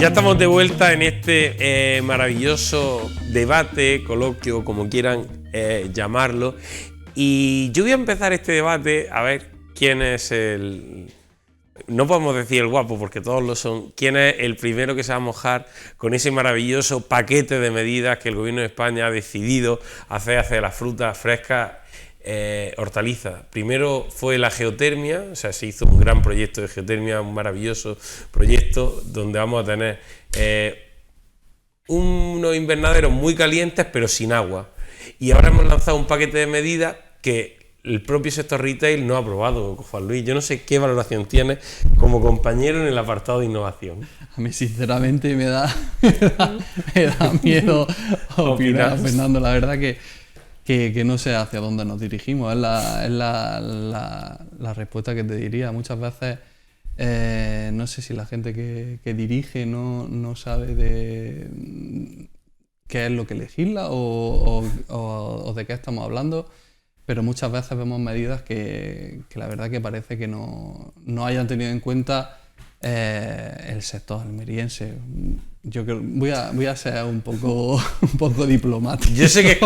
Ya estamos de vuelta en este maravilloso debate, coloquio, como quieran llamarlo. Y yo voy a empezar este debate a ver quién es el... No podemos decir el guapo porque todos lo son. ¿Quién es el primero que se va a mojar con ese maravilloso paquete de medidas que el gobierno de España ha decidido hacer hacia las frutas frescas, hortalizas? Primero fue la geotermia, o sea, se hizo un gran proyecto de geotermia, un maravilloso proyecto donde vamos a tener unos invernaderos muy calientes pero sin agua. Y ahora hemos lanzado un paquete de medidas que el propio sector retail no ha aprobado, Juan Luis. Yo no sé qué valoración tiene como compañero en el apartado de innovación. A mí sinceramente me da miedo opinar, Fernando. La verdad que no sé hacia dónde nos dirigimos. Es la respuesta que te diría. Muchas veces no sé si la gente que dirige no sabe de qué es lo que legisla o de qué estamos hablando. Pero muchas veces vemos medidas que la verdad que parece que no hayan tenido en cuenta el sector almeriense. Yo creo, voy a ser un poco diplomático. Yo sé que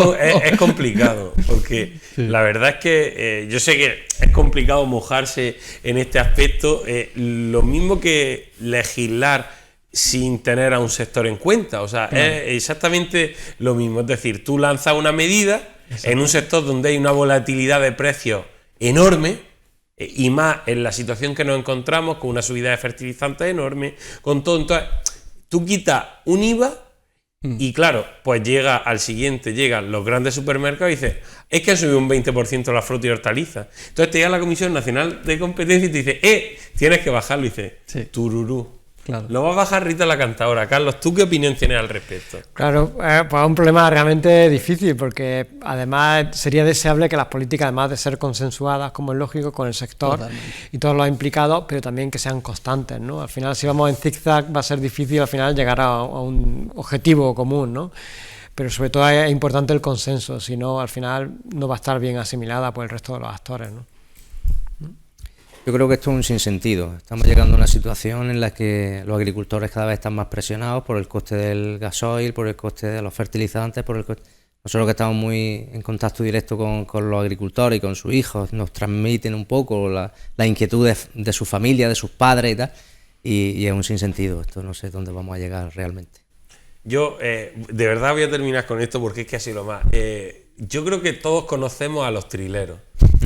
es complicado, porque sí, la verdad es que yo sé que es complicado mojarse en este aspecto, lo mismo que legislar sin tener a un sector en cuenta. O sea, claro, es exactamente lo mismo. Es decir, tú lanzas una medida en un sector donde hay una volatilidad de precios enorme, y más en la situación que nos encontramos, con una subida de fertilizantes enorme, con todo. Entonces, tú quitas un IVA y claro, pues llegan los grandes supermercados y dicen, es que ha subido un 20% la fruta y hortalizas. Entonces te llega la Comisión Nacional de Competencia y te dice, tienes que bajarlo. Y dice, sí, tururú. Claro. Lo va a bajar Rita la Cantadora. Carlos, ¿tú qué opinión tienes al respecto? Claro, pues es un problema realmente difícil, porque además sería deseable que las políticas, además de ser consensuadas, como es lógico, con el sector y todos los implicados, pero también que sean constantes, ¿no? Al final, si vamos en zigzag, va a ser difícil al final llegar a un objetivo común, ¿no? Pero sobre todo es importante el consenso, si no, al final no va a estar bien asimilada por el resto de los actores, ¿no? Yo creo que esto es un sinsentido. Estamos llegando a una situación en la que los agricultores cada vez están más presionados por el coste del gasoil, por el coste de los fertilizantes, por el coste... Nosotros que estamos muy en contacto directo con los agricultores y con sus hijos, nos transmiten un poco la inquietud de su familia, de sus padres y tal, y es un sinsentido. Esto no sé dónde vamos a llegar realmente. Yo de verdad voy a terminar con esto porque es que ha sido lo más. Yo creo que todos conocemos a los trileros.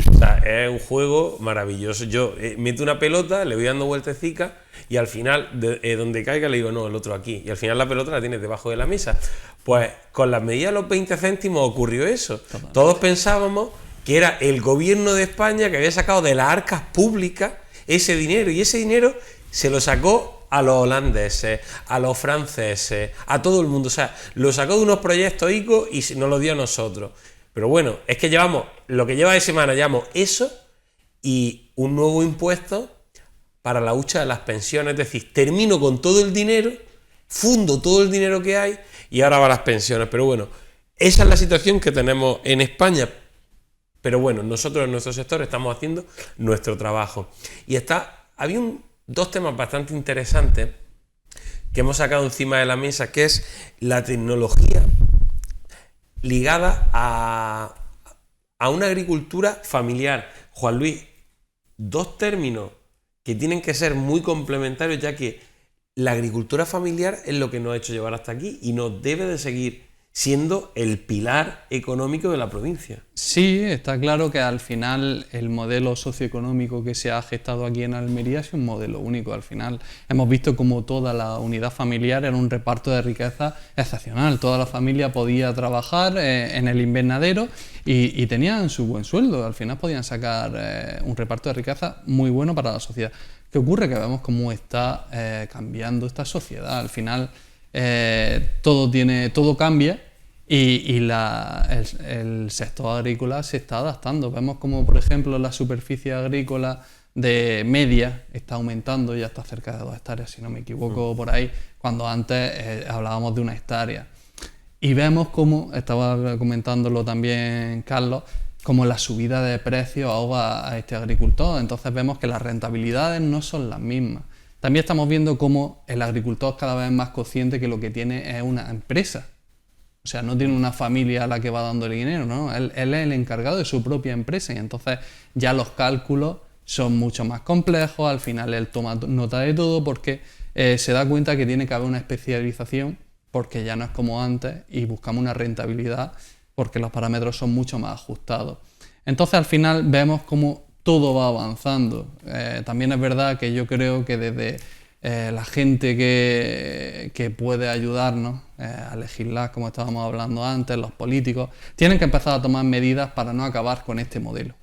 O sea, es un juego maravilloso. Yo meto una pelota, le voy dando vueltecicas y al final, donde caiga, le digo, no, el otro aquí. Y al final la pelota la tienes debajo de la mesa. Pues con las medidas de los 20 céntimos ocurrió eso. Todos pensábamos que era el gobierno de España que había sacado de las arcas públicas ese dinero. Y ese dinero se lo sacó a los holandeses, a los franceses, a todo el mundo. O sea, lo sacó de unos proyectos ICO y nos lo dio a nosotros. Pero bueno, es que llevamos, lo que lleva de semana, llevamos eso y un nuevo impuesto para la hucha de las pensiones. Es decir, termino con todo el dinero, fundo todo el dinero que hay y ahora va a las pensiones. Pero bueno, esa es la situación que tenemos en España. Pero bueno, nosotros en nuestro sector estamos haciendo nuestro trabajo. Y había dos temas bastante interesantes que hemos sacado encima de la mesa, que es la tecnología ligada a una agricultura familiar. Juan Luis, dos términos que tienen que ser muy complementarios, ya que la agricultura familiar es lo que nos ha hecho llevar hasta aquí y nos debe de seguir siendo el pilar económico de la provincia. Sí, está claro que al final el modelo socioeconómico que se ha gestado aquí en Almería es un modelo único. Al final hemos visto como toda la unidad familiar era un reparto de riqueza excepcional. Toda la familia podía trabajar en el invernadero y tenían su buen sueldo. Al final podían sacar un reparto de riqueza muy bueno para la sociedad. ¿Qué ocurre? Que vemos cómo está cambiando esta sociedad. Al final todo cambia y el sector agrícola se está adaptando. Vemos como, por ejemplo, la superficie agrícola de media está aumentando, ya está cerca de 2 hectáreas, si no me equivoco, por ahí, cuando antes hablábamos de 1 hectárea. Y vemos como, estaba comentándolo también Carlos, como la subida de precios ahoga a este agricultor. Entonces vemos que las rentabilidades no son las mismas. También estamos viendo cómo el agricultor cada vez es más consciente que lo que tiene es una empresa. O sea, no tiene una familia a la que va dando el dinero, ¿no? Él es el encargado de su propia empresa y entonces ya los cálculos son mucho más complejos. Al final él toma nota de todo porque se da cuenta que tiene que haber una especialización porque ya no es como antes y buscamos una rentabilidad porque los parámetros son mucho más ajustados. Entonces al final vemos cómo todo va avanzando. También es verdad que yo creo que desde la gente que puede ayudarnos a legislar, como estábamos hablando antes, los políticos, tienen que empezar a tomar medidas para no acabar con este modelo,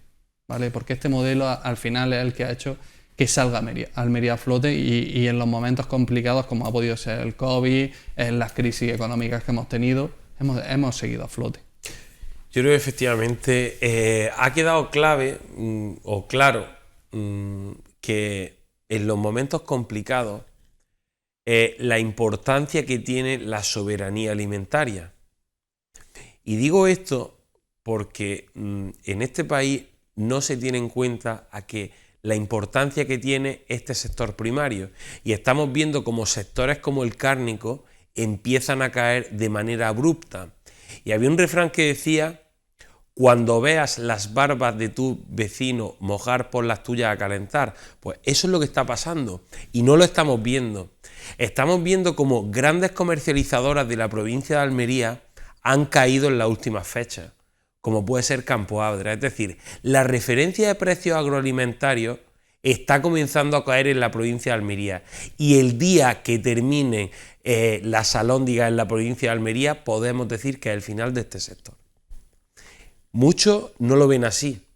¿vale? Porque este modelo al final es el que ha hecho que salga Almería a flote y en los momentos complicados como ha podido ser el COVID, en las crisis económicas que hemos tenido, hemos seguido a flote. Yo creo que efectivamente ha quedado clave o claro que en los momentos complicados la importancia que tiene la soberanía alimentaria. Y digo esto porque en este país no se tiene en cuenta a que la importancia que tiene este sector primario. Y estamos viendo como sectores como el cárnico empiezan a caer de manera abrupta. Y había un refrán que decía: cuando veas las barbas de tu vecino mojar por las tuyas a calentar. Pues eso es lo que está pasando y no lo estamos viendo. Estamos viendo como grandes comercializadoras de la provincia de Almería han caído en las últimas fechas, como puede ser Campo Adra. Es decir, la referencia de precios agroalimentarios está comenzando a caer en la provincia de Almería y el día que termine las alhóndigas en la provincia de Almería podemos decir que es el final de este sector. Muchos no lo ven así,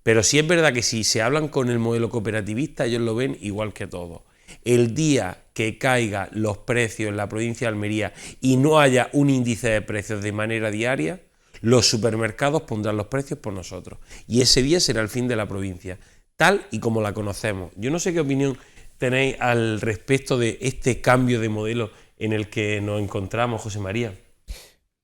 pero sí es verdad que si se hablan con el modelo cooperativista, ellos lo ven igual que todos. El día que caigan los precios en la provincia de Almería y no haya un índice de precios de manera diaria, los supermercados pondrán los precios por nosotros. Y ese día será el fin de la provincia, tal y como la conocemos. Yo no sé qué opinión tenéis al respecto de este cambio de modelo en el que nos encontramos, José María.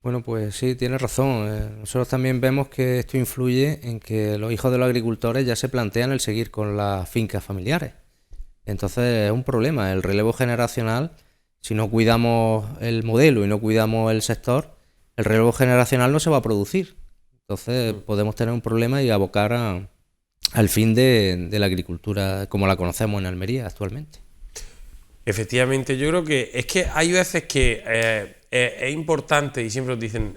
Bueno, pues sí, tienes razón. Nosotros también vemos que esto influye en que los hijos de los agricultores ya se plantean el seguir con las fincas familiares. Entonces es un problema. El relevo generacional, si no cuidamos el modelo y no cuidamos el sector, el relevo generacional no se va a producir. Entonces podemos tener un problema y abocar al fin de la agricultura como la conocemos en Almería actualmente. Efectivamente, yo creo que es que hay veces que es importante y siempre os dicen,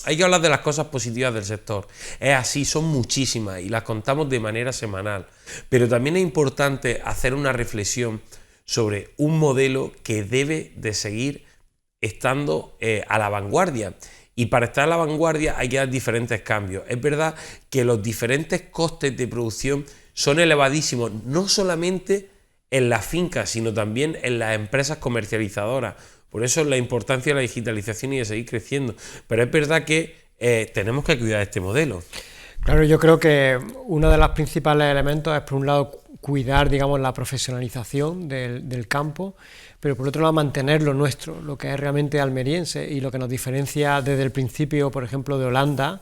hay que hablar de las cosas positivas del sector. Es así, son muchísimas y las contamos de manera semanal. Pero también es importante hacer una reflexión sobre un modelo que debe de seguir estando a la vanguardia. Y para estar a la vanguardia hay que dar diferentes cambios. Es verdad que los diferentes costes de producción son elevadísimos, no solamente en las fincas, sino también en las empresas comercializadoras. Por eso la importancia de la digitalización y de seguir creciendo. Pero es verdad que tenemos que cuidar este modelo. Claro, yo creo que uno de los principales elementos es, por un lado, cuidar, digamos, la profesionalización del campo, pero por otro lado mantener lo nuestro, lo que es realmente almeriense y lo que nos diferencia desde el principio, por ejemplo, de Holanda,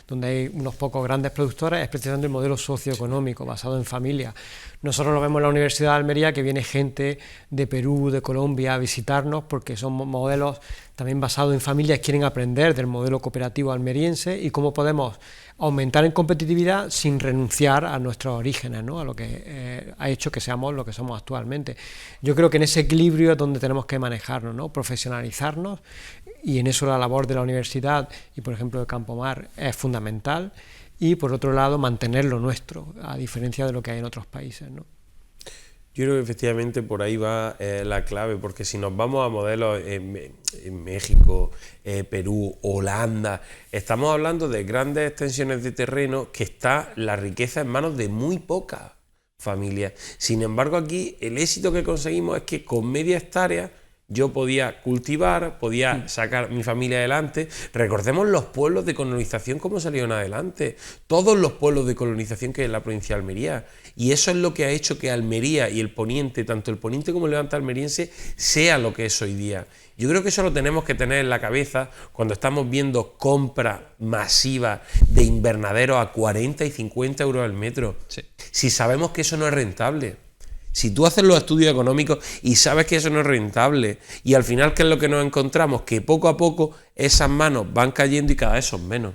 donde hay unos pocos grandes productores, es precisamente el modelo socioeconómico basado en familia. Nosotros lo vemos en la Universidad de Almería, que viene gente de Perú, de Colombia a visitarnos, porque son modelos también basados en familias, quieren aprender del modelo cooperativo almeriense y cómo podemos aumentar en competitividad sin renunciar a nuestros orígenes, ¿no? A lo que ha hecho que seamos lo que somos actualmente. Yo creo que en ese equilibrio es donde tenemos que manejarnos, ¿no? Profesionalizarnos, y en eso la labor de la universidad y, por ejemplo, de Campomar es fundamental, y por otro lado mantener lo nuestro, a diferencia de lo que hay en otros países, ¿no? Yo creo que efectivamente por ahí va la clave, porque si nos vamos a modelos en México, Perú, Holanda, estamos hablando de grandes extensiones de terreno que está la riqueza en manos de muy pocas familias. Sin embargo, aquí el éxito que conseguimos es que con media hectárea yo podía cultivar, podía sacar mi familia adelante. Recordemos los pueblos de colonización, cómo salieron adelante. Todos los pueblos de colonización que hay en la provincia de Almería. Y eso es lo que ha hecho que Almería y el poniente, tanto el poniente como el levante almeriense, sea lo que es hoy día. Yo creo que eso lo tenemos que tener en la cabeza cuando estamos viendo compra masiva de invernaderos a 40 y 50 euros al metro. Sí. Si sabemos que eso no es rentable. Si tú haces los estudios económicos y sabes que eso no es rentable, y al final, ¿qué es lo que nos encontramos? Que poco a poco esas manos van cayendo y cada vez son menos.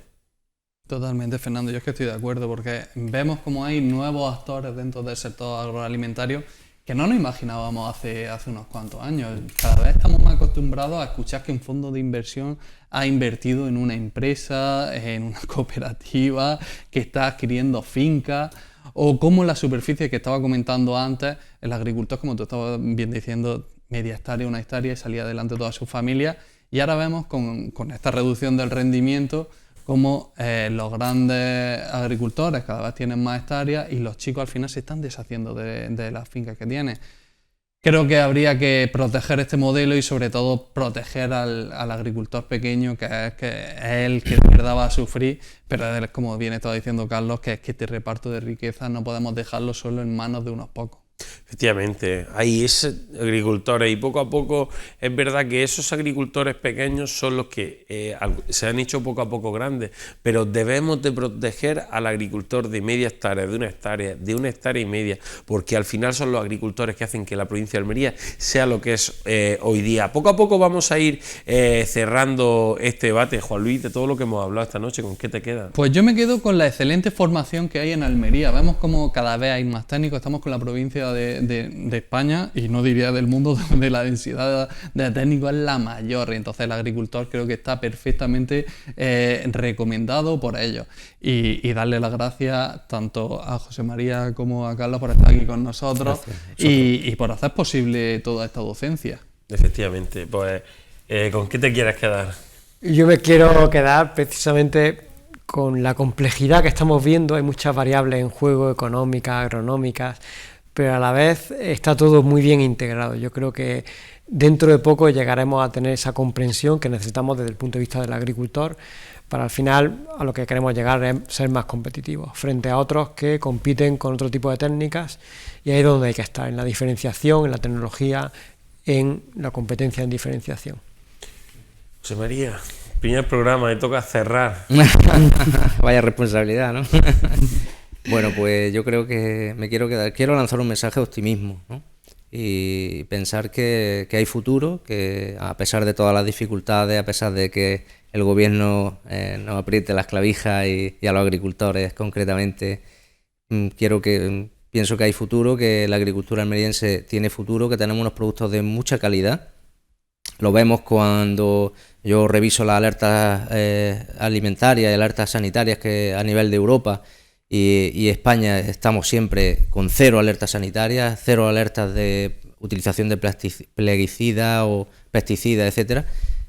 Totalmente, Fernando, yo es que estoy de acuerdo, porque vemos como hay nuevos actores dentro del sector agroalimentario que no nos imaginábamos hace unos cuantos años. Cada vez estamos más acostumbrados a escuchar que un fondo de inversión ha invertido en una empresa, en una cooperativa, que está adquiriendo fincas, o como la superficie que estaba comentando antes, el agricultor, como tú estabas bien diciendo, media hectárea, una hectárea, y salía adelante toda su familia. Y ahora vemos con esta reducción del rendimiento como los grandes agricultores cada vez tienen más hectáreas y los chicos al final se están deshaciendo de las fincas que tienen. Creo que habría que proteger este modelo y sobre todo proteger al agricultor pequeño, que es el que de verdad va a sufrir, pero es, como bien estaba diciendo Carlos, que es que este reparto de riqueza no podemos dejarlo solo en manos de unos pocos. Efectivamente, hay esos agricultores y poco a poco es verdad que esos agricultores pequeños son los que se han hecho poco a poco grandes, pero debemos de proteger al agricultor de media hectárea, de una hectárea y media, porque al final son los agricultores que hacen que la provincia de Almería sea lo que es hoy día. Poco a poco vamos a ir cerrando este debate. Juan Luis, de todo lo que hemos hablado esta noche, ¿con qué te queda? Pues yo me quedo con la excelente formación que hay en Almería. Vemos como cada vez hay más técnicos, estamos con la provincia de España, y no diría del mundo, donde la densidad de técnicos es la mayor, y entonces el agricultor creo que está perfectamente recomendado por ellos, y darle las gracias tanto a José María como a Carlos por estar aquí con nosotros y por hacer posible toda esta docencia. Efectivamente, pues ¿con qué te quieres quedar? Yo me quiero quedar precisamente con la complejidad que estamos viendo. Hay muchas variables en juego, económicas, agronómicas, pero a la vez está todo muy bien integrado. Yo creo que dentro de poco llegaremos a tener esa comprensión que necesitamos desde el punto de vista del agricultor, para al final a lo que queremos llegar es ser más competitivos frente a otros que compiten con otro tipo de técnicas, y ahí es donde hay que estar, en la diferenciación, en la tecnología, en la competencia en diferenciación. José María, primer programa, me toca cerrar. Vaya responsabilidad, ¿no? Bueno, pues yo creo que me quiero lanzar un mensaje de optimismo, ¿no? Y pensar que hay futuro, que a pesar de todas las dificultades, a pesar de que el gobierno nos apriete las clavijas y a los agricultores concretamente, pienso que hay futuro, que la agricultura almeriense tiene futuro, que tenemos unos productos de mucha calidad. Lo vemos cuando yo reviso las alertas alimentarias y alertas sanitarias que a nivel de Europa y España estamos siempre con 0 alertas sanitarias, 0 alertas de utilización de plaguicidas o pesticidas, etcétera.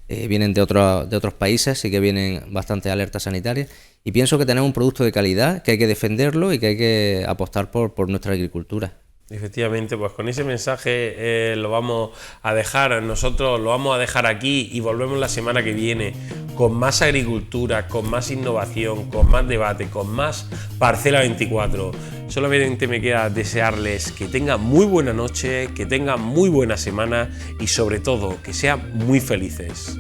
Vienen de otros países, sí que vienen bastantes alertas sanitarias, y pienso que tenemos un producto de calidad, que hay que defenderlo y que hay que apostar por nuestra agricultura. Efectivamente, pues con ese mensaje lo vamos a dejar, nosotros lo vamos a dejar aquí y volvemos la semana que viene con más agricultura, con más innovación, con más debate, con más Parcela 24. Solamente me queda desearles que tengan muy buena noche, que tengan muy buena semana y sobre todo que sean muy felices.